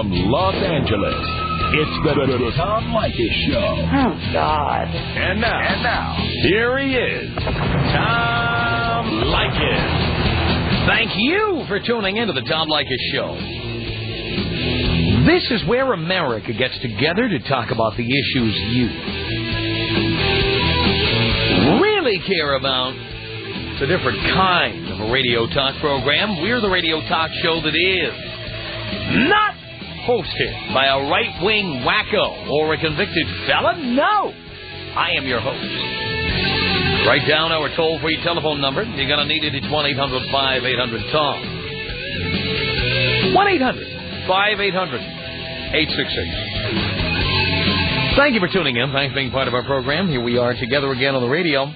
from Los Angeles, it's the Tom Leykis Show. Oh, God. And now, here he is, Tom Leykis. Thank you for tuning into the Tom Leykis Show. This is where America gets together to talk about the issues you really care about. It's a different kind of a radio talk program. We're the radio talk show that is not hosted by a right-wing wacko or a convicted felon. No! I am your host. Write down our toll-free telephone number. You're going to need it. It's 1-800-5800-TOM. 1-800-5800-866. Thank you for tuning in. Thanks for being part of our program. Here we are together again on the radio.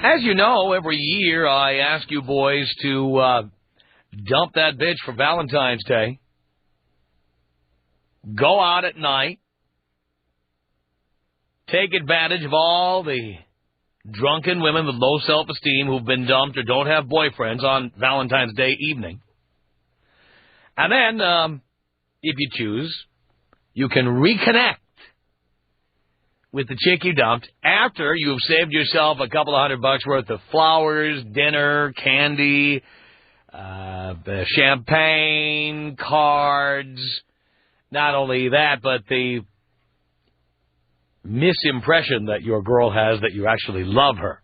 As you know, every year I ask you boys to dump that bitch for Valentine's Day. Go out at night. Take advantage of all the drunken women with low self-esteem who've been dumped or don't have boyfriends on Valentine's Day evening. And then, if you choose, you can reconnect with the chick you dumped after you've saved yourself a couple of $100 worth of flowers, dinner, candy, champagne, cards. Not only that, but the misimpression that your girl has that you actually love her.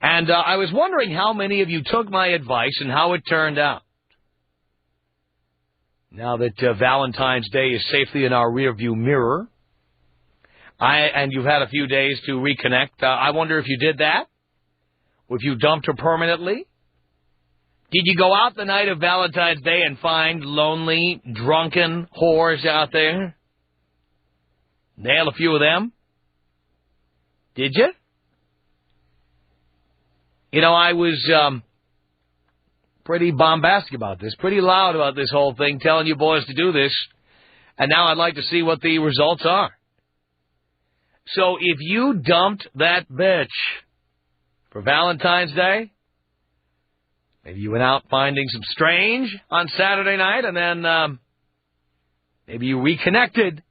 And I was wondering how many of you took my advice and how it turned out. Now that Valentine's Day is safely in our rearview mirror, and you've had a few days to reconnect, I wonder if you did that? Or if you dumped her permanently? Did you go out the night of Valentine's Day and find lonely, drunken whores out there? Nail a few of them? Did you? You know, I was pretty bombastic about this, pretty loud about this whole thing, telling you boys to do this, and now I'd like to see what the results are. So if you dumped that bitch for Valentine's Day, maybe you went out finding some strange on Saturday night, and then maybe you reconnected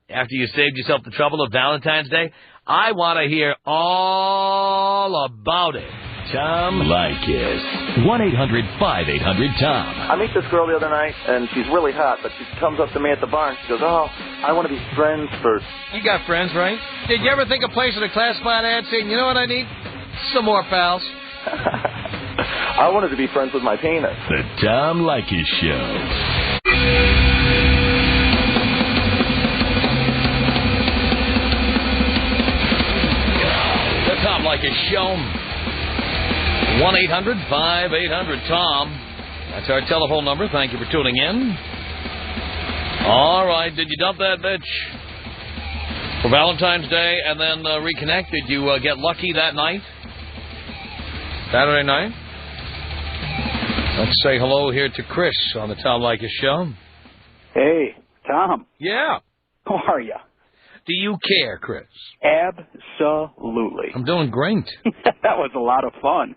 after you saved yourself the trouble of Valentine's Day, I want to hear all about it. Tom Leykis. 1-800-5800-TOM. I meet this girl the other night, and she's really hot, but she comes up to me at the bar, and she goes, "Oh, I want to be friends first." You got friends, right? Did you ever think of placing a classified ad saying, you know what I need? Some more pals. I wanted to be friends with my penis. The Tom Leykis Show. Tom Leykis Show. 1-800-5800-TOM. That's our telephone number. Thank you for tuning in. All right. Did you dump that bitch for Valentine's Day and then reconnect? Did you get lucky that night? Saturday night? Let's say hello here to Chris on the Tom Leykis Show. Hey, Tom. Yeah. How are you? Do you care, Chris? Absolutely. I'm doing great. That was a lot of fun.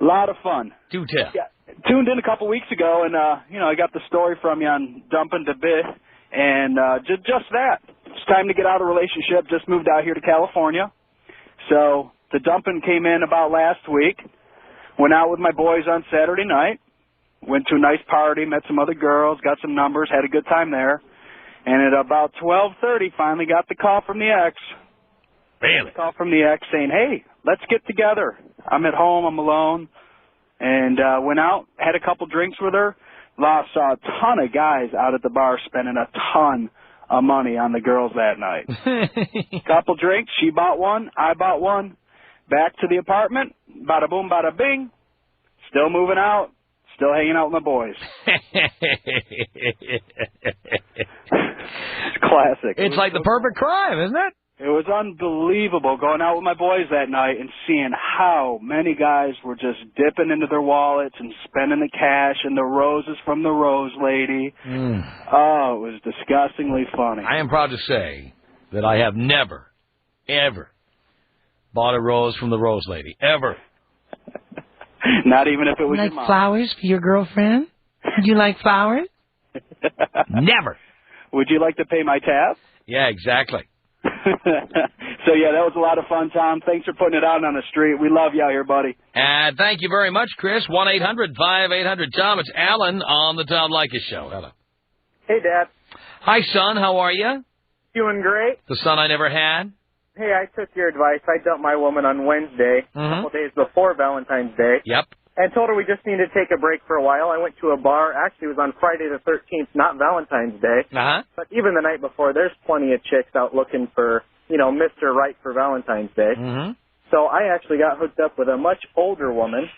A lot of fun. Do tell. Yeah, tuned in a couple weeks ago, and, I got the story from you on dumping the bit, and just that. It's time to get out of a relationship. Just moved out here to California. So the dumping came in about last week. Went out with my boys on Saturday night. Went to a nice party, met some other girls, got some numbers, had a good time there. And at about 12:30, finally got the call from the ex. Really? Call from the ex saying, "Hey, let's get together. I'm at home. I'm alone." And went out, had a couple drinks with her. Saw a ton of guys out at the bar spending a ton of money on the girls that night. Couple drinks. She bought one. I bought one. Back to the apartment. Bada boom, bada bing. Still moving out. Still hanging out with my boys. It's classic. It's like the perfect crime, isn't it? It was unbelievable going out with my boys that night and seeing how many guys were just dipping into their wallets and spending the cash and the roses from the rose lady. Oh, it was disgustingly funny. I am proud to say that I have never, ever bought a rose from the rose lady. Ever. Not even if it was like your mom. Flowers for your girlfriend? Would you like flowers? Never. Would you like to pay my tab? Yeah, exactly. So, yeah, that was a lot of fun, Tom. Thanks for putting it out on the street. We love you out here, buddy. And thank you very much, Chris. 1-800-5800-TOM. It's Alan on the Tom Leykis Show. Hello. Hey, Dad. Hi, son. How are you? Doing great. The son I never had? Hey, I took your advice. I dumped my woman on Wednesday, a couple days before Valentine's Day. Yep. And told her we just needed to take a break for a while. I went to a bar. Actually, it was on Friday the 13th, not Valentine's Day. Uh-huh. But even the night before, there's plenty of chicks out looking for, you know, Mr. Right for Valentine's Day. Mm-hmm. So I actually got hooked up with a much older woman.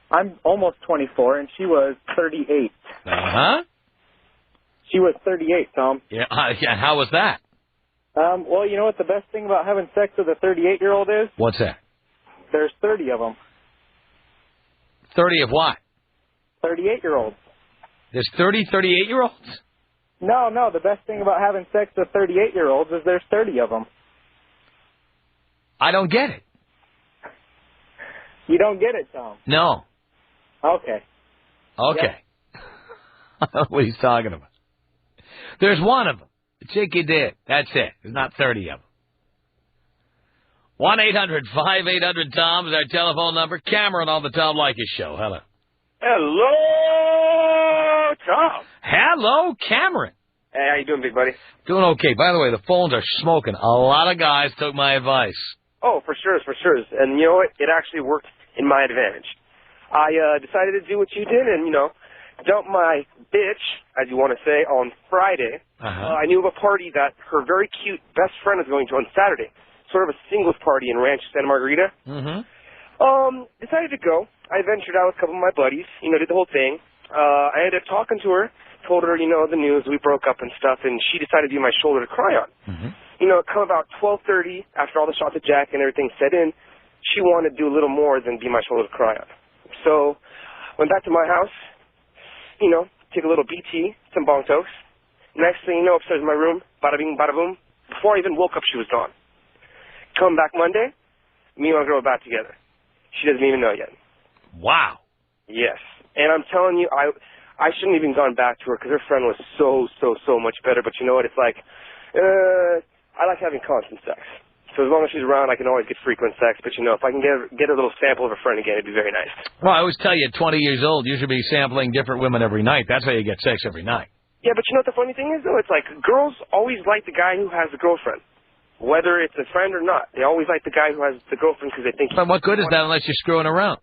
I'm almost 24, and she was 38. Uh-huh. She was 38, Tom. Yeah. How was that? Well, you know what the best thing about having sex with a 38-year-old is? What's that? There's 30 of them. 30 of what? 38-year-olds. There's 30 38-year-olds? No, the best thing about having sex with 38-year-olds is there's 30 of them. I don't get it. You don't get it, Tom? No. Okay. Okay. Yep. I don't know what he's talking about. There's one of them. The chick you did. That's it. There's not 30 of them. 1-800-5800-TOM is our telephone number. Cameron on the Tom Leykis Show. Hello. Hello, Tom. Hello, Cameron. Hey, how you doing, big buddy? Doing okay. By the way, the phones are smoking. A lot of guys took my advice. Oh, for sure. And you know what? It actually worked in my advantage. I decided to do what you did and, you know, dump my bitch, as you want to say, on Friday. I knew of a party that her very cute best friend is going to on Saturday. Sort of a singles party in Rancho Santa Margarita. Decided to go. I ventured out with a couple of my buddies, you know, did the whole thing. I ended up talking to her, told her, you know, the news, we broke up and stuff, and she decided to be my shoulder to cry on. You know, come about 12:30, after all the shots of Jack and everything set in, she wanted to do a little more than be my shoulder to cry on. So, went back to my house, you know, take a little BT, some bong toast. Next thing you know, upstairs in my room, bada bing, bada boom. Before I even woke up, she was gone. Come back Monday, me and my girl are back together. She doesn't even know yet. Wow. Yes. And I'm telling you, I shouldn't have even gone back to her because her friend was so much better. But you know what? It's like, I like having constant sex. So as long as she's around, I can always get frequent sex. But, you know, if I can get a little sample of her friend again, it'd be very nice. Well, I always tell you, at 20 years old, you should be sampling different women every night. That's how you get sex every night. Yeah, but you know what the funny thing is, though? It's like girls always like the guy who has a girlfriend. Whether it's a friend or not, they always like the guy who has the girlfriend because they think... But what good is that unless you're screwing around?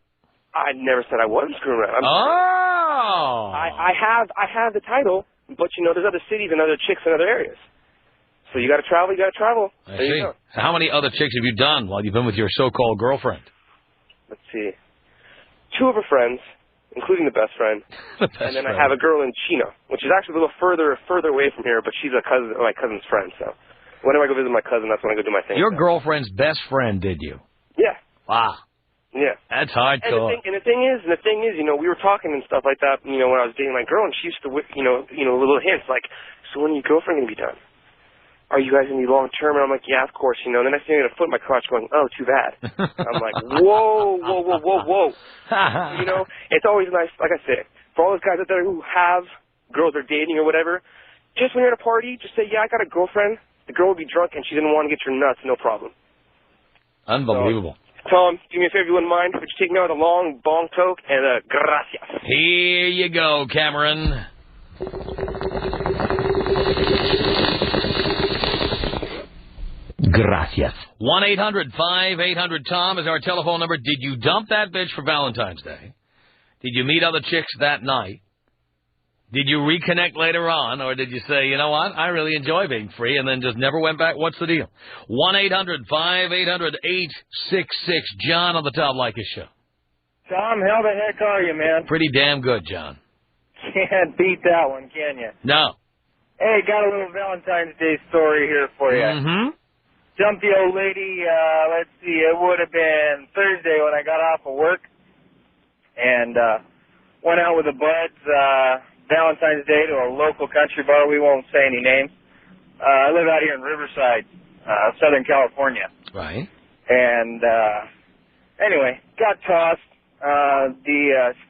I never said I wasn't screwing around. I have the title, but, you know, there's other cities and other chicks in other areas. So you got to travel, you I see. So how many other chicks have you done while you've been with your so-called girlfriend? Let's see. 2 of her friends, including the best friend. And then I have a girl in Chino, which is actually a little further away from here, but she's my cousin's friend, so... Whenever I go visit my cousin, that's when I go do my thing. Your girlfriend's best friend, did you? Yeah. Wow. Yeah. That's hardcore. And the thing is, you know, we were talking and stuff like that, you know, when I was dating my girl, and she used to, you know, little hints like, so when are your girlfriend going to be done? Are you guys going to be long-term? And I'm like, yeah, of course, you know. And the next thing I get a foot in my crotch going, oh, too bad. I'm like, whoa. You know, it's always nice, like I said, for all those guys out there who have girls they're dating or whatever, just when you're at a party, just say, yeah, I got a girlfriend. The girl would be drunk and she didn't want to get your nuts, no problem. Unbelievable. So, Tom, do me a favor, if you wouldn't mind. Would you take me out with a long bong toke and gracias? Here you go, Cameron. Gracias. 1-800-5800-TOM is our telephone number. Did you dump that bitch for Valentine's Day? Did you meet other chicks that night? Did you reconnect later on, or did you say, you know what, I really enjoy being free, and then just never went back? What's the deal? 1-800-5800-866. John on the Tom Leykis Show. Tom, how the heck are you, man? Pretty damn good, John. Can't beat that one, can you? No. Hey, got a little Valentine's Day story here for you. Jumped the old lady, let's see, it would have been Thursday when I got off of work, and went out with the buds, Valentine's Day to a local country bar. We won't say any names. I live out here in Riverside, Southern California. Right. And anyway, got tossed.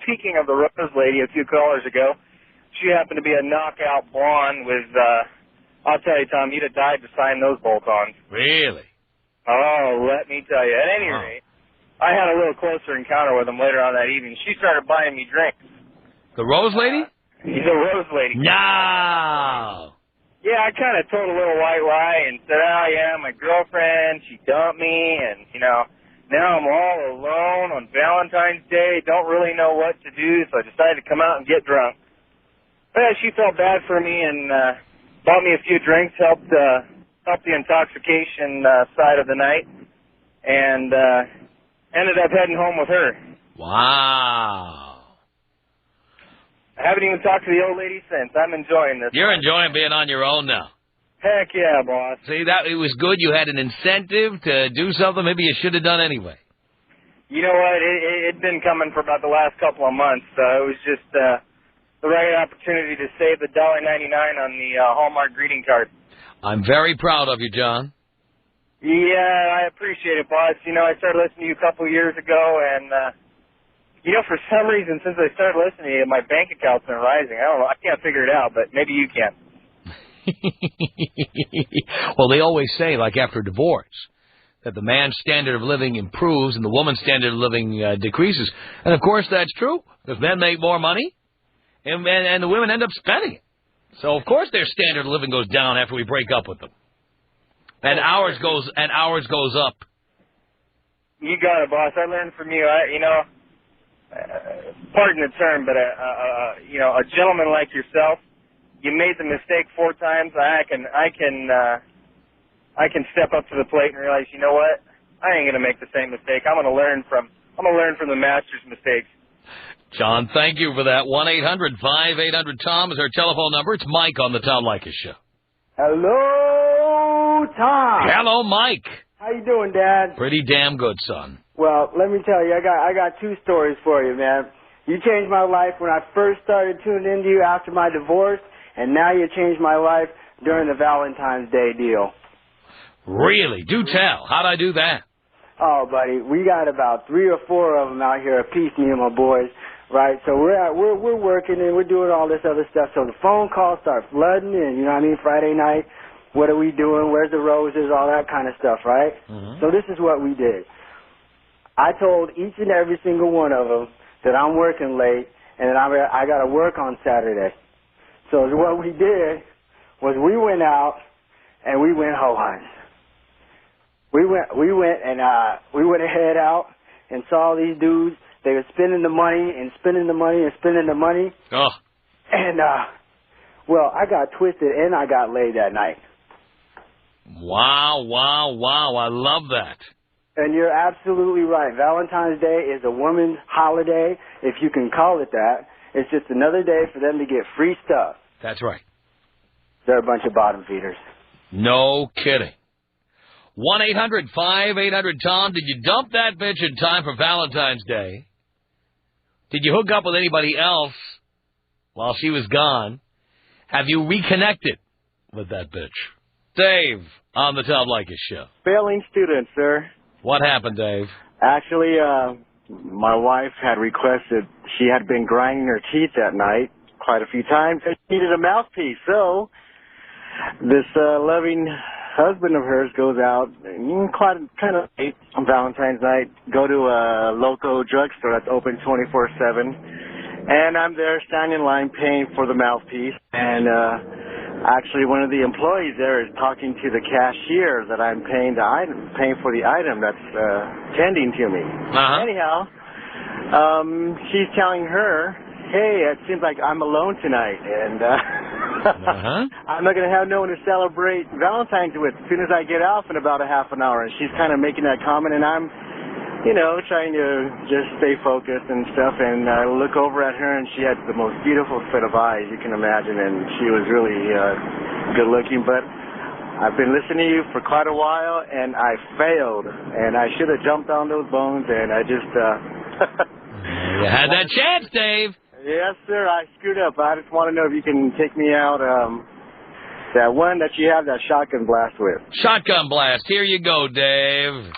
Speaking of the Rose lady a few callers ago, she happened to be a knockout blonde with, I'll tell you, Tom, you'd have died to sign those bolt-ons. Really? Oh, let me tell you. At any rate, I had a little closer encounter with him later on that evening. She started buying me drinks. The Rose Lady? The Rose Lady. No. Yeah, I kind of told a little white lie and said, oh, yeah, my girlfriend, she dumped me, and, you know, now I'm all alone on Valentine's Day, don't really know what to do, so I decided to come out and get drunk. But yeah, she felt bad for me and bought me a few drinks, helped the intoxication side of the night, and ended up heading home with her. Wow. I haven't even talked to the old lady since. I'm enjoying this. You're enjoying being on your own now. Heck yeah, boss. See, that it was good. You had an incentive to do something maybe you should have done anyway. You know what? It'd been coming for about the last couple of months. It was just the right opportunity to save the $1.99 on the Hallmark greeting card. I'm very proud of you, John. Yeah, I appreciate it, boss. You know, I started listening to you a couple of years ago, and, you know, for some reason, since I started listening to you, my bank account's been rising. I don't know. I can't figure it out, but maybe you can. Well, they always say, like after divorce, that the man's standard of living improves and the woman's standard of living decreases. And, of course, that's true, because men make more money, and the women end up spending it. So, of course, their standard of living goes down after we break up with them. And ours goes up. You got it, boss. I learned from you. Pardon the term, but you know, a gentleman like yourself, you made the mistake 4 times. I can step up to the plate and realize, you know what? I ain't gonna make the same mistake. I'm gonna learn from the master's mistakes. John, thank you for that. 1-800-5800-TOM is our telephone number. It's Mike on the Tom Leykis Show. Hello, Tom. Hello, Mike. How you doing, Dad? Pretty damn good, son. Well, let me tell you, I got 2 stories for you, man. You changed my life when I first started tuning into you after my divorce, and now you changed my life during the Valentine's Day deal. Really? Do tell. How'd I do that? Oh, buddy, we got about 3 or 4 of them out here apiece, me and my boys, right? So we're working and we're doing all this other stuff. So the phone calls start flooding in, you know what I mean? Friday night, what are we doing? Where's the roses? All that kind of stuff, right? Mm-hmm. So this is what we did. I told each and every single one of them that I'm working late and that I got to work on Saturday. So what we did was we went out and we went ho-hos. We went ahead out and saw these dudes. They were spending the money and spending the money and spending the money. Oh. And, well, I got twisted and I got laid that night. Wow, wow, wow. I love that. And you're absolutely right. Valentine's Day is a woman's holiday, if you can call it that. It's just another day for them to get free stuff. That's right. They're a bunch of bottom feeders. No kidding. 1-800-5800-TOM. Did you dump that bitch in time for Valentine's Day? Did you hook up with anybody else while she was gone? Have you reconnected with that bitch? Dave on the Tom Leykis Show. Failing student, sir. What happened, Dave? Actually, my wife had requested, she had been grinding her teeth that night quite a few times and she needed a mouthpiece. So this loving husband of hers goes out kind of late on Valentine's night, go to a local drugstore that's open 24/7, and I'm there standing in line paying for the mouthpiece, and actually one of the employees there is talking to the cashier that I'm paying for the item that's tending to me. Anyhow, she's telling her, hey, it seems like I'm alone tonight, and I'm not going to have no one to celebrate Valentine's with as soon as I get off in about a half an hour. And she's kind of making that comment, and I'm, trying to just stay focused and stuff. And I look over at her, and she had the most beautiful set of eyes you can imagine, and she was really good looking. But I've been listening to you for quite a while, and I failed, and I should have jumped on those bones, and I just... You had that chance, Dave. Yes, sir. I screwed up. I just want to know if you can take me out that one that you have that shotgun blast with. Shotgun blast. Here you go, Dave.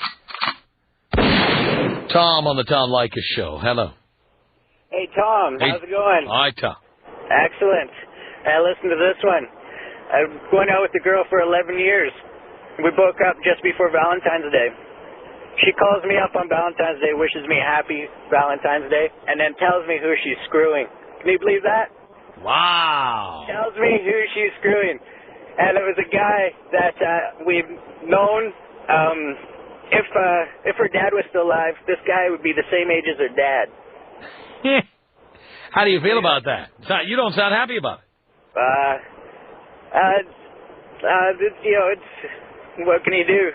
Tom on the Tom Leykis Show. Hello. Hey, Tom. Hey. How's it going? Hi, Tom. Excellent. Listen to this one. I'm going out with a girl for 11 years. We broke up just before Valentine's Day. She calls me up on Valentine's Day, wishes me happy Valentine's Day, and then tells me who she's screwing. Can you believe that? Wow. Tells me who she's screwing. And it was a guy that we've known. If her dad was still alive, this guy would be the same age as her dad. How do you feel about that? You don't sound happy about it. It's what can you do?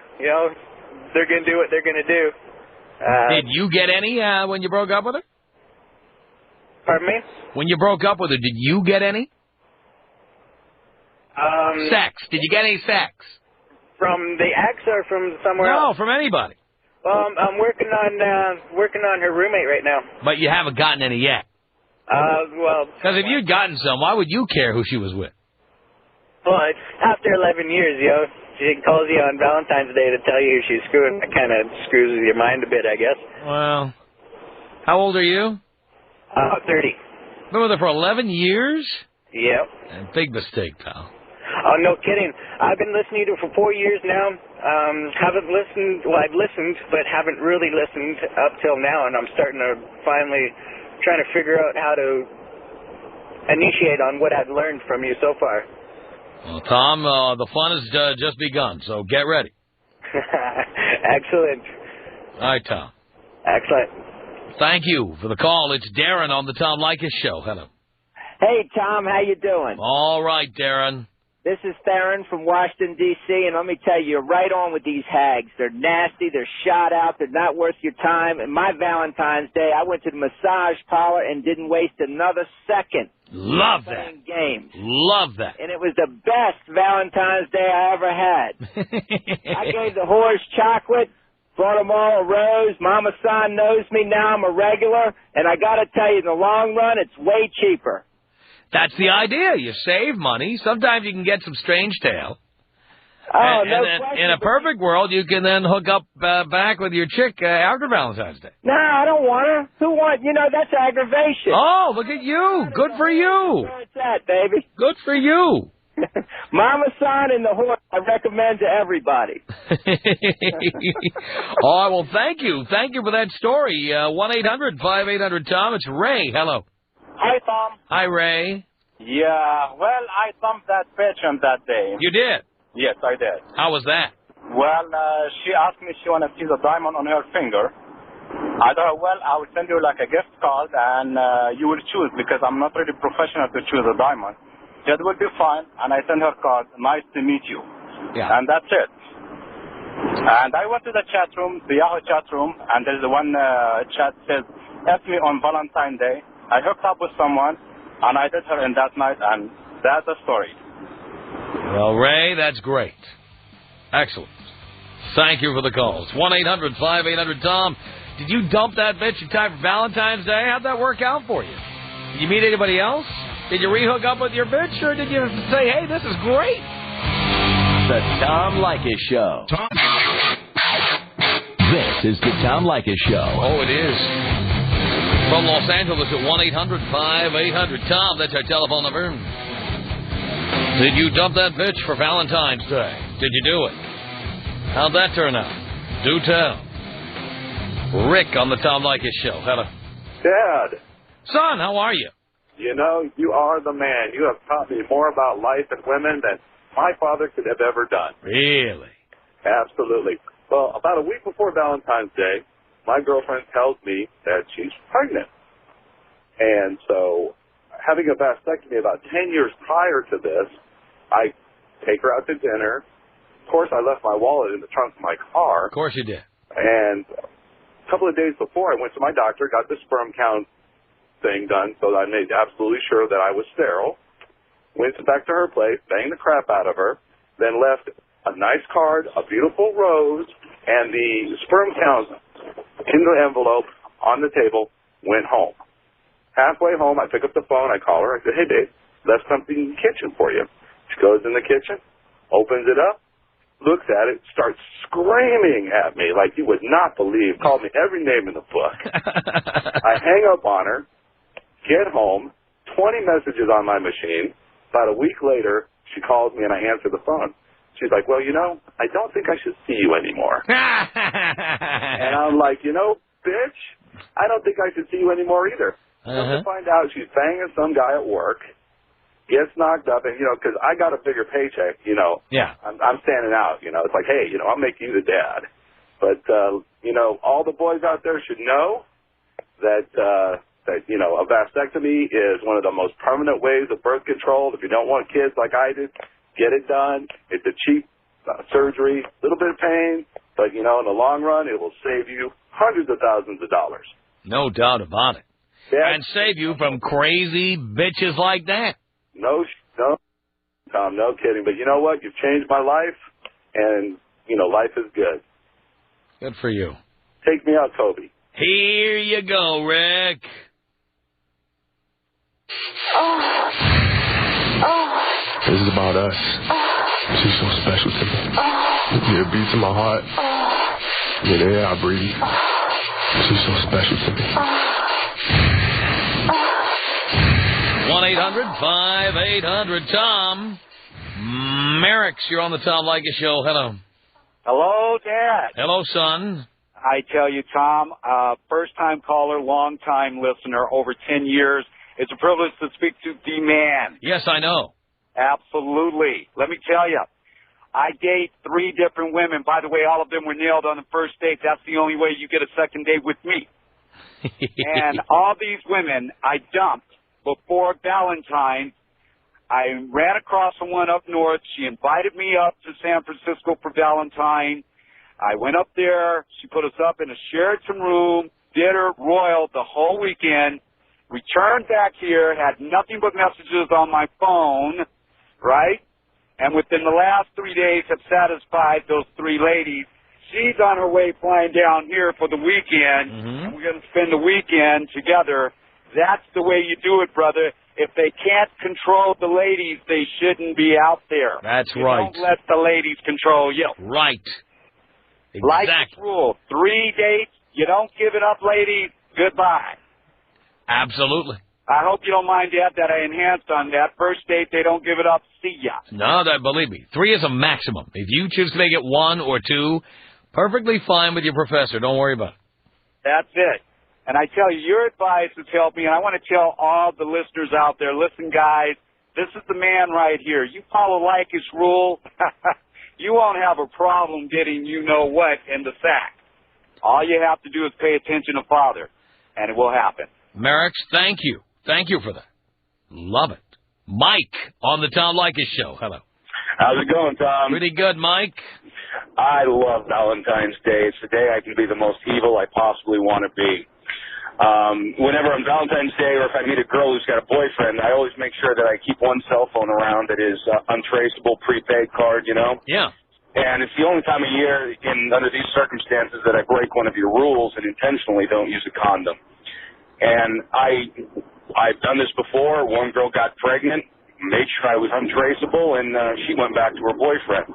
They're gonna do what they're gonna do. Did you get any when you broke up with her? Pardon me? When you broke up with her, did you get any? Sex. Did you get any sex? From the ex or from somewhere else? No, from anybody. Well, I'm working on her roommate right now. But you haven't gotten any yet. Because if you'd gotten some, why would you care who she was with? Well, it's after 11 years, she calls you on Valentine's Day to tell you who she's screwing. That kind of screws with your mind a bit, I guess. Well, how old are you? 30. Been with her for 11 years? Yep. And big mistake, pal. Oh, no kidding. I've been listening to her for 4 years now. Haven't listened, well, I've listened, but haven't really listened up till now, and I'm starting to finally trying to figure out how to initiate on what I've learned from you so far. Well, Tom, the fun has just begun, so get ready. Excellent. All right, Tom. Excellent. Thank you for the call. It's Darren on the Tom Leykis Show. Hello. Hey, Tom, how you doing? All right, Darren. This is Theron from Washington, D.C., and let me tell you, you're right on with these hags. They're nasty, they're shot out, they're not worth your time. And my Valentine's Day, I went to the massage parlor and didn't waste another second. Love that. Playing games. Love that. And it was the best Valentine's Day I ever had. I gave the whores chocolate, brought them all a rose. Mama San knows me now. I'm a regular. And I got to tell you, in the long run, it's way cheaper. That's the idea. You save money. Sometimes you can get some strange tail. Oh, and no then question. in a perfect world, you can then hook up back with your chick after Valentine's Day. No, I don't want her. Who want? That's aggravation. Oh, look at you. Good for you. Where it's at, baby. Good for you. Mama San and the horse, I recommend to everybody. All right, well, thank you. Thank you for that story. 1-800-5800-TOM. It's Ray. Hello. Hi, Tom. Hi, Ray. Yeah, well, I thumped that bitch on that day. You did? Yes, I did. How was that? Well, she asked me if she wanted to see the diamond on her finger. I thought, well, I will send you like a gift card and you will choose because I'm not really professional to choose a diamond. That would be fine. And I sent her card, nice to meet you. Yeah. And that's it. And I went to the chat room, the Yahoo chat room, and there's one chat says, F me on Valentine's Day. I hooked up with someone, and I did her in that night, and that's the story. Well, Ray, that's great. Excellent. Thank you for the calls. 1-800-5800-TOM. Did you dump that bitch in time for Valentine's Day? How'd that work out for you? Did you meet anybody else? Did you re-hook up with your bitch, or did you say, hey, this is great? The Tom Leykis Show. This is the Tom Leykis Show. Oh, it is. From Los Angeles at 1-800-5800-TOM. That's our telephone number. Did you dump that bitch for Valentine's Day? Did you do it? How'd that turn out? Do tell. Rick on the Tom Leykis Show. Hello. Dad. Son, how are you? You know, you are the man. You have taught me more about life and women than my father could have ever done. Really? Absolutely. Well, about a week before Valentine's Day, my girlfriend tells me that she's pregnant. And so, having a vasectomy about 10 years prior to this, I take her out to dinner. Of course, I left my wallet in the trunk of my car. Of course you did. And a couple of days before, I went to my doctor, got the sperm count thing done so that I made absolutely sure that I was sterile. Went back to her place, banged the crap out of her, then left a nice card, a beautiful rose, and the sperm count in the envelope on the table, went home. Halfway home, I pick up the phone, I call her, I said, hey, babe, left something in the kitchen for you. She goes in the kitchen, opens it up, looks at it, starts screaming at me like you would not believe, called me every name in the book. I hang up on her, get home, 20 messages on my machine. About a week later, she calls me and I answer the phone. She's like, well, I don't think I should see you anymore. And I'm like, bitch, I don't think I should see you anymore either. Come to find out she's banging some guy at work, gets knocked up, and, because I got a bigger paycheck, Yeah. I'm standing out, It's like, hey, I'll make you the dad. But, all the boys out there should know that a vasectomy is one of the most permanent ways of birth control. If you don't want kids like I did, get it done. It's a cheap surgery, a little bit of pain, but, in the long run, it will save you hundreds of thousands of dollars. No doubt about it. Yeah. And save you from crazy bitches like that. No, Tom, no kidding. But you know what? You've changed my life, and, life is good. Good for you. Take me out, Toby. Here you go, Rick. This is about us. She's so special to me. Yeah, it beats in my heart. Yeah, the air I breathe. She's so special to me. 1-800-5800-TOM. Merrick's, you're on the Tom Leykis Show. Hello. Hello, Dad. Hello, son. I tell you, Tom, first-time caller, long-time listener, over 10 years. It's a privilege to speak to the man. Yes, I know. Absolutely. Let me tell you, I date 3 different women. By the way, all of them were nailed on the first date. That's the only way you get a second date with me. And all these women I dumped before Valentine. I ran across someone up north. She invited me up to San Francisco for Valentine. I went up there. She put us up in a Sheraton room, dinner, royal the whole weekend. Returned back here, had nothing but messages on my phone, right? And within the last 3 days have satisfied those 3 ladies. She's on her way flying down here for the weekend, and we're going to spend the weekend together. That's the way you do it, brother. If they can't control the ladies, they shouldn't be out there. That's right. Don't let the ladies control you. Right. Exactly. Like this rule, 3 dates, you don't give it up, ladies, goodbye. Absolutely. I hope you don't mind, Dad, that I enhanced on that. First date, they don't give it up. See ya. No, believe me. 3 is a maximum. If you choose to make it 1 or 2, perfectly fine with your professor. Don't worry about it. That's it. And I tell you, your advice has helped me, and I want to tell all the listeners out there, listen, guys, this is the man right here. You follow Leykis rule, you won't have a problem getting you-know-what in the sack. All you have to do is pay attention to Father, and it will happen. Merrick's, thank you. Thank you for that. Love it. Mike on the Tom Leykis Show. Hello. How's it going, Tom? Pretty good, Mike. I love Valentine's Day. It's the day I can be the most evil I possibly want to be. Whenever on Valentine's Day or if I meet a girl who's got a boyfriend, I always make sure that I keep one cell phone around that is untraceable, prepaid card, Yeah. And it's the only time of year under these circumstances that I break one of your rules and intentionally don't use a condom. And I've done this before. One girl got pregnant, made sure I was untraceable, and she went back to her boyfriend.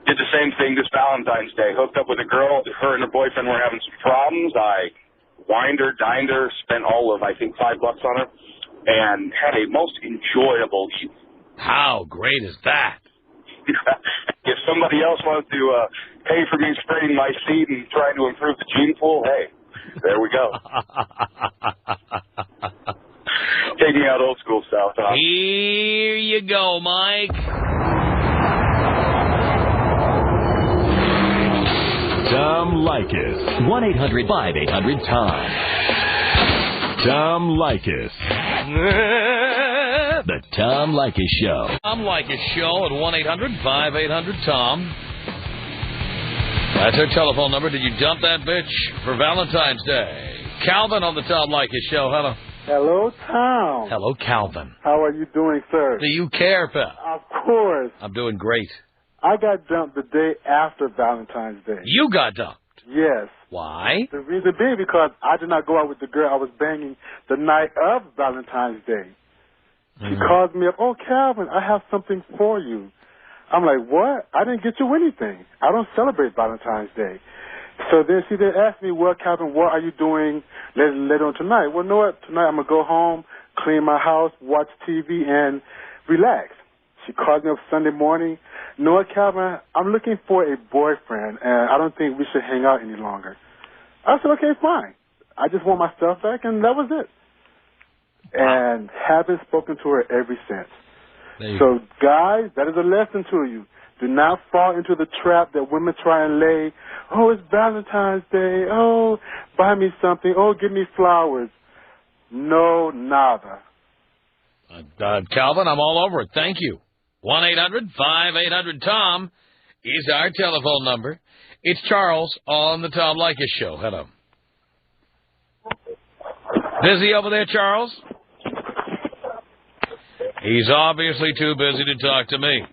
Did the same thing this Valentine's Day. Hooked up with a girl. Her and her boyfriend were having some problems. I wined her, dined her, spent all of, I think, $5 on her, and had a most enjoyable evening. How great is that? If somebody else wants to pay for me spraying my seed and trying to improve the gene pool, hey, there we go. Take me out old school style, Tom. Here you go, Mike. Tom Leykis. 1-800-5800-TOM. Tom Leykis. The Tom Leykis Show. Tom Leykis Show at 1-800-5800-TOM. That's our telephone number. Did you dump that bitch for Valentine's Day? Calvin on the Tom Leykis Show. Hello. Hello, Tom. Hello, Calvin. How are you doing, sir? Do you care, pal? Of course. I'm doing great. I got dumped the day after Valentine's Day. You got dumped? Yes. Why? The reason being because I did not go out with the girl I was banging the night of Valentine's Day. She called me up, oh, Calvin, I have something for you. I'm like, what? I didn't get you anything. I don't celebrate Valentine's Day. So then she asked me, well, Calvin, what are you doing later on tonight? Well, you know what? Tonight I'm going to go home, clean my house, watch TV, and relax. She called me up Sunday morning. "Noah, Calvin, I'm looking for a boyfriend, and I don't think we should hang out any longer." I said, "Okay, fine. I just want my stuff back," and that was it. And haven't spoken to her ever since. So, guys, that is a lesson to you. Do not fall into the trap that women try and lay. "Oh, it's Valentine's Day. Oh, buy me something. Oh, give me flowers." No, nada. Calvin, I'm all over it. Thank you. 1-800-5800-TOM is our telephone number. It's Charles on the Tom Leykis Show. Hello. Busy over there, Charles? He's obviously too busy to talk to me.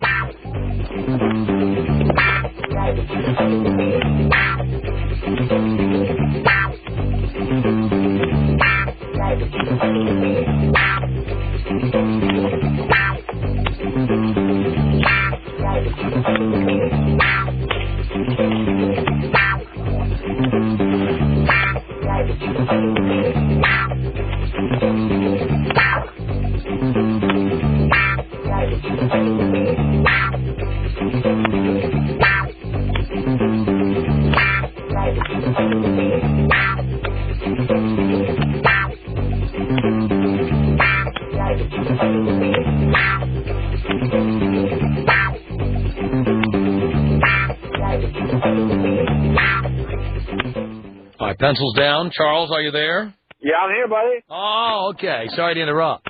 All right, pencils down. Charles, are you there? Yeah, I'm here, buddy. Oh, okay. Sorry to interrupt.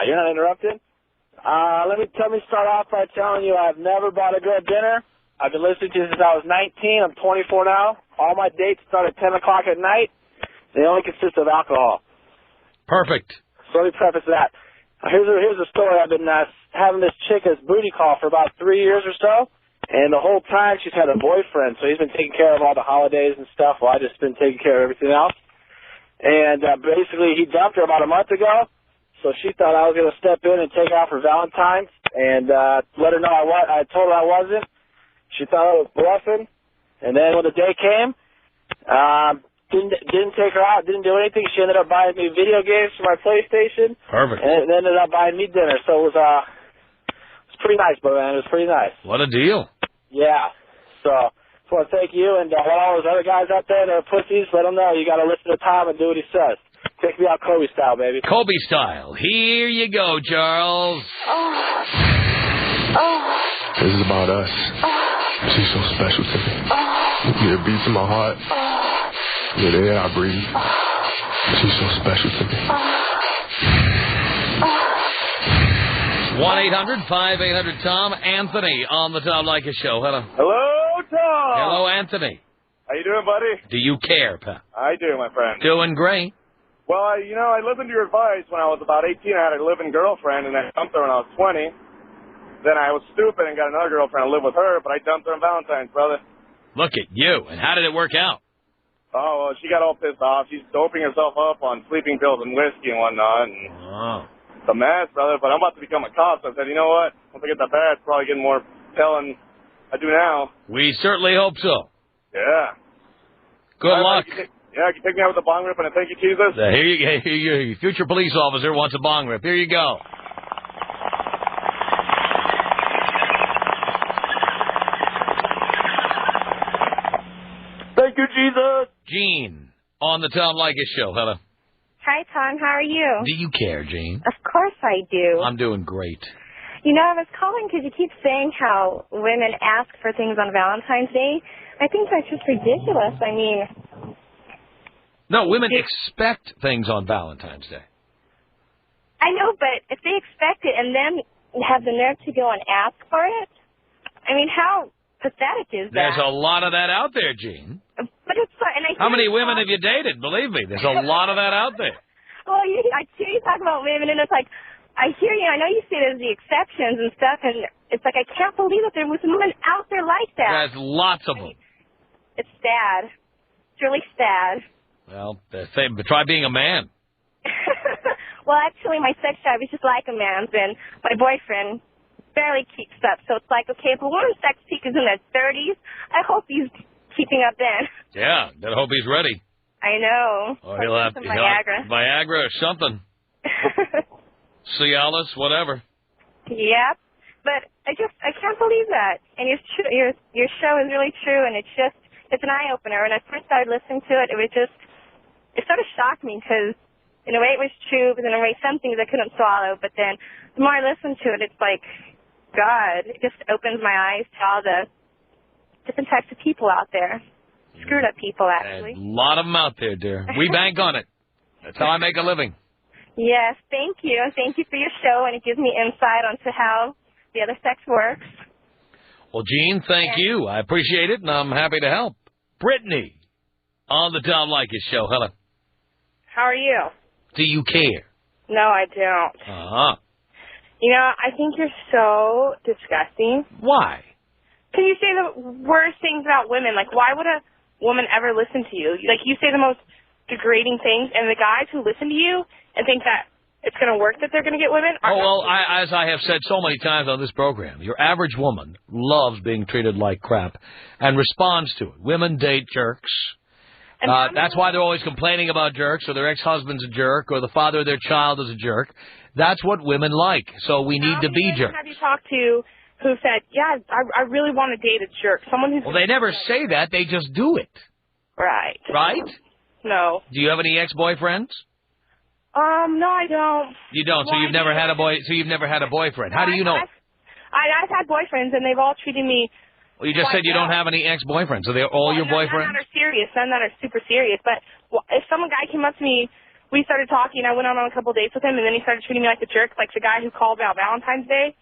You're not interrupted? Let me start off by telling you I've never bought a girl dinner. I've been listening to you since I was 19. I'm 24 now. All my dates start at 10 o'clock at night. They only consist of alcohol. Perfect. So let me preface that. Here's a story. I've been having this chick as booty call for about 3 years or so. And the whole time she's had a boyfriend, so he's been taking care of all the holidays and stuff while I just been taking care of everything else. And basically he dumped her about a month ago, so she thought I was going to step in and take her out for Valentine's and let her know I told her I wasn't. She thought I was bluffing. And then when the day came, didn't take her out, didn't do anything. She ended up buying me video games for my PlayStation. Perfect. And ended up buying me dinner, so it was pretty nice, brother, man. It was pretty nice. What a deal. Yeah. So, I just want to thank you and all those other guys out there that are pussies. Let them know you got to listen to Tom and do what he says. Take me out Kobe style, baby. Kobe style. Here you go, Charles. This is about us. She's so special to me. Yeah, it beats in my heart. Yeah, the air I breathe. She's so special to me. 1-800-5800-TOM. Anthony on the Tom Leykis Show. Hello. Hello, Tom. Hello, Anthony. How you doing, buddy? Do you care, pal? I do, my friend. Doing great. Well, I listened to your advice when I was about 18. I had a living girlfriend, and I dumped her when I was 20. Then I was stupid and got another girlfriend to live with her, but I dumped her on Valentine's, brother. Look at you. And how did it work out? Oh, well, she got all pissed off. She's doping herself up on sleeping pills and whiskey and whatnot. And it's a mess, brother, but I'm about to become a cop, so I said, you know what? Once I get that badge, probably getting more telling I do now. We certainly hope so. Yeah. Good luck. Can you take me out with a bong rip and a thank you, Jesus? Here you go. Your future police officer wants a bong rip. Here you go. Thank you, Jesus. Gene on the Tom Leykis Show. Hello. Hi, Tom. How are you? Do you care, Gene? Of course I do. I'm doing great. You know, I was calling because you keep saying how women ask for things on Valentine's Day. I think that's just ridiculous. I mean... No, women expect things on Valentine's Day. I know, but if they expect it and then have the nerve to go and ask for it, I mean, how pathetic is that? There's a lot of that out there, Gene. But it's and I How many women have you dated? Believe me, there's a lot of that out there. Well, I hear you talk about women, and it's like, I hear you. I know you say there's the exceptions and stuff, and it's like, I can't believe that there was women out there like that. There's lots of them. It's sad. It's really sad. Well, try being a man. Well, actually, my sex drive is just like a man's, and my boyfriend barely keeps up. So it's like, okay, if a woman's sex peak is in their 30s, I hope he's keeping up then. Yeah, I hope he's ready. I know. Or he'll have Viagra. Viagra or something. Cialis, whatever. Yep. But I can't believe that. And your show is really true, and it's an eye-opener. When I first started listening to it, it sort of shocked me because in a way it was true, but in a way some things I couldn't swallow. But then the more I listen to it, it's like, God, it just opens my eyes to all the different types of people out there. Screwed up people, actually. A lot of them out there, dear. We bank on it. That's how I make a living. Yes, thank you. Thank you for your show, and it gives me insight onto how the other sex works. Well, Gene, thank you. I appreciate it, and I'm happy to help. Brittany, on the Tom Leykis Show. Hello. How are you? Do you care? No, I don't. Uh-huh. You know, I think you're so disgusting. Why? Because you say the worst things about women. Like, why would a woman ever listen to you? Like, you say the most degrading things, and the guys who listen to you and think that it's going to work that they're going to get women are... Oh, well, as I have said so many times on this program, your average woman loves being treated like crap and responds to it. Women date jerks. That's why they're always complaining about jerks, or their ex-husband's a jerk, or the father of their child is a jerk. That's what women like, so we need to be jerks. How many women have you talked to who said, yeah, I really want to date a jerk? Someone who's... Well, they never say that. They just do it. Right. Right? No. Do you have any ex-boyfriends? No, I don't. You don't. So you've never had a boyfriend. How do you know? I've had boyfriends, and they've all treated me... Well, you just said you don't have any ex-boyfriends. So they're all your boyfriends? None that are serious. None that are super serious. But if some guy came up to me, we started talking, I went on a couple of dates with him, and then he started treating me like a jerk, like the guy who called about Valentine's Day.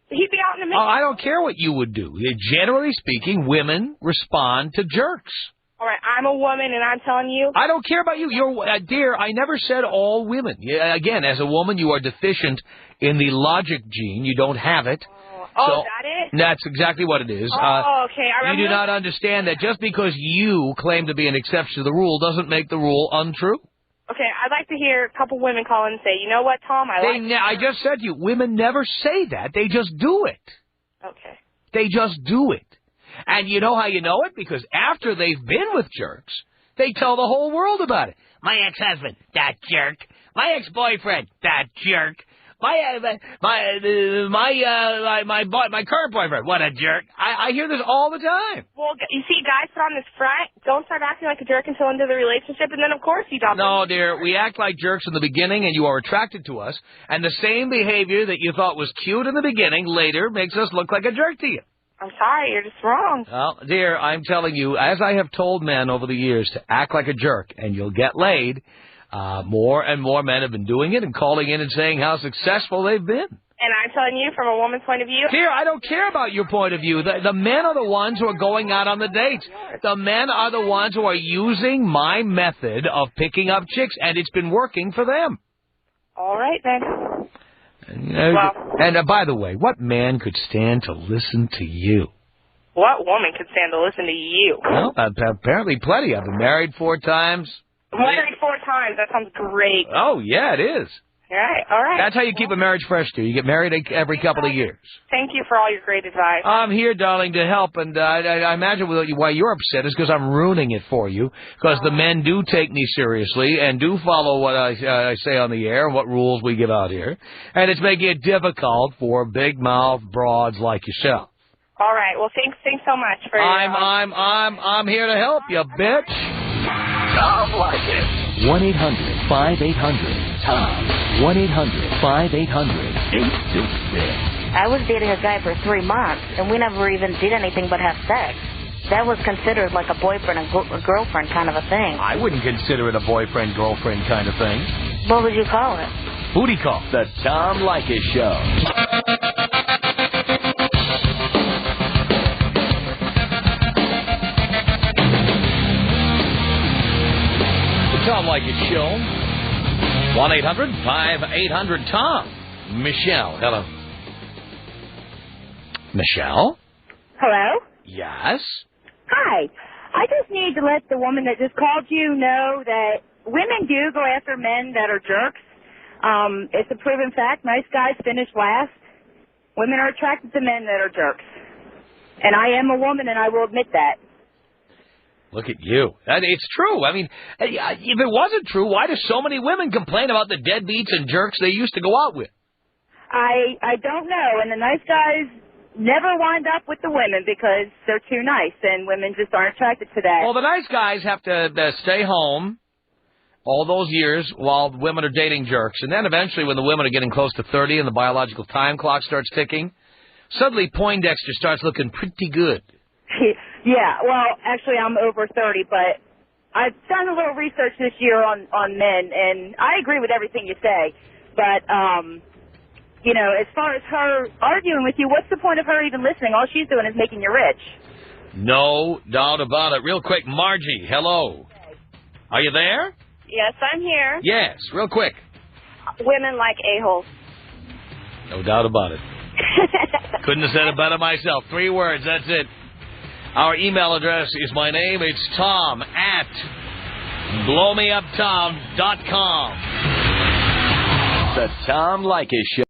He'd be out in the middle. Oh, I don't care what you would do. Generally speaking, women respond to jerks. All right, I'm a woman, and I'm telling you... I don't care about you. Dear, I never said all women. Again, as a woman, you are deficient in the logic gene. You don't have it. Oh, is that it? That's exactly what it is. Okay. You do not understand that just because you claim to be an exception to the rule doesn't make the rule untrue. Okay, I'd like to hear a couple women call in and say, you know what, Tom, I just said to you, women never say that. They just do it. Okay. They just do it. And you know how you know it? Because after they've been with jerks, they tell the whole world about it. My ex-husband, that jerk. My ex-boyfriend, that jerk. My current boyfriend, what a jerk. I hear this all the time. Well, you see, guys put on this front. Don't start acting like a jerk until into the relationship, and then, of course, you don't. No, dear, we act like jerks in the beginning, and you are attracted to us, and the same behavior that you thought was cute in the beginning later makes us look like a jerk to you. I'm sorry, you're just wrong. Well, dear, I'm telling you, as I have told men over the years to act like a jerk, and you'll get laid, more and more men have been doing it and calling in and saying how successful they've been. And I'm telling you, from a woman's point of view... Dear, I don't care about your point of view. The men are the ones who are going out on the dates. The men are the ones who are using my method of picking up chicks, and it's been working for them. All right, then. And by the way, what man could stand to listen to you? What woman could stand to listen to you? Well, apparently plenty. I've been married 4 times. Married 4 times. That sounds great. Oh, yeah, it is. All right. That's how you keep a marriage fresh, too. You get married every couple of years. Thank you for all your great advice. I'm here, darling, to help, and I imagine why you're upset is because I'm ruining it for you, because the men do take me seriously and do follow what I say on the air and what rules we give out here, and it's making it difficult for big-mouth broads like yourself. All right. Well, thanks so much for your... I'm here to help you, bitch. Tom Leykis. 1-800-5800-TOM. 1-800-5800-866. I was dating a guy for 3 months, and we never even did anything but have sex. That was considered like a boyfriend and girlfriend kind of a thing. I wouldn't consider it a boyfriend-girlfriend kind of thing. What would you call it? Booty call. The Tom Leykis Show. Tom Leykis Show. 1-800-5800-TOM. Michelle, hello. Michelle? Hello? Yes? Hi. I just need to let the woman that just called you know that women do go after men that are jerks. It's a proven fact. Nice guys finish last. Women are attracted to men that are jerks. And I am a woman, and I will admit that. Look at you. It's true. I mean, if it wasn't true, why do so many women complain about the deadbeats and jerks they used to go out with? I don't know. And the nice guys never wind up with the women because they're too nice, and women just aren't attracted to that. Well, the nice guys have to stay home all those years while the women are dating jerks. And then eventually when the women are getting close to 30 and the biological time clock starts ticking, suddenly Poindexter starts looking pretty good. Yeah, well, actually I'm over 30, but I've done a little research this year on men, and I agree with everything you say. But, you know, as far as her arguing with you, what's the point of her even listening? All she's doing is making you rich. No doubt about it. Real quick, Margie, hello. Are you there? Yes, I'm here. Yes, real quick. Women like a-holes. No doubt about it. Couldn't have said it better myself. 3 words, that's it. Our email address is my name. It's Tom at blowmeuptom.com. The Tom Leykis Show.